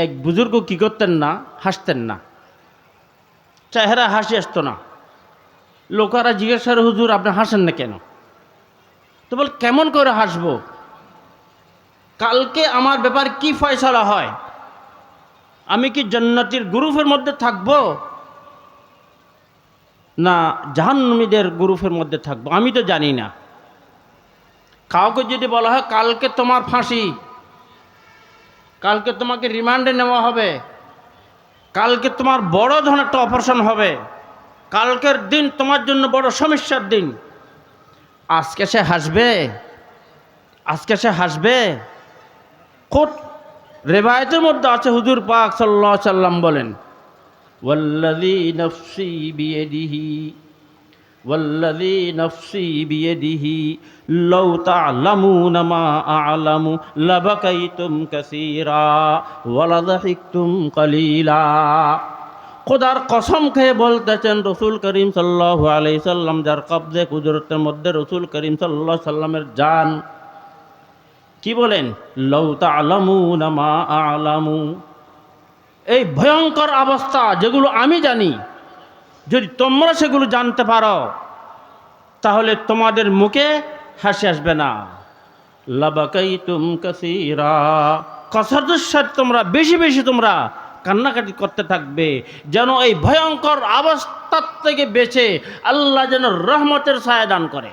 এক বুজুর্গ কী করতেন না, হাসতেন না, চেহারা হাসি আসতো না। লোকেরা জিজ্ঞেস করে, হুজুর আপনি হাসেন না কেন? তো বল, কেমন করে হাসবো? কালকে আমার ব্যাপার কি ফয়সালা হয়? আমি কি জান্নাতীর গ্রুপের মধ্যে থাকবো না জাহান্নামীদের গ্রুপের মধ্যে থাকবো? আমি তো জানি না। কাউকে যদি বলা হয় কালকে তোমার ফাঁসি, কালকে তোমাকে রিমান্ডে নেওয়া হবে, কালকে তোমার বড় ধরনের একটা অপারেশন হবে, কালকের দিন তোমার জন্য বড় সমস্যার দিন, আজকে সে হাসবে? আজকে সে হাসবে? কোট রেবায়তের মধ্যে আছে, হুজুর পাক সাল্লাল্লাহু আলাইহি সাল্লাম বলেন, ওয়াল্লাযী নাফসি বিয়াদিহি ওয়াল্লাযী নাফসি বিয়াদিহি লাউ তা'লামুনা মা আ'লামু লাবাকাইতুম কাসীরা ওয়া লাযাহিকতুম কালীলা। খোদার কসম খেয়ে বলতেছেন রাসূল করিম সাল্লাল্লাহু আলাইহি সাল্লাম, যার কবজে কুদরতের মধ্যে রাসূল করিম সাল্লাল্লাহু আলাইহি সাল্লামের জান, কি বলেন? লাউ তা'লামুনা মা আ'লামু, এই ভয়ঙ্কর অবস্থা যেগুলো আমি জানি, যদি তোমরা সেগুলো জানতে পারো তাহলে তোমাদের মুখে হাসি আসবে না। লাবাকাইতুম কাসীরা, কসরতের সাথে তোমরা বেশি বেশি তোমরা কান্নাকাটি করতে থাকবে, যেন এই ভয়ঙ্কর অবস্থার থেকে বেঁচে আল্লাহ যেন রহমতের ছায়া দান করে।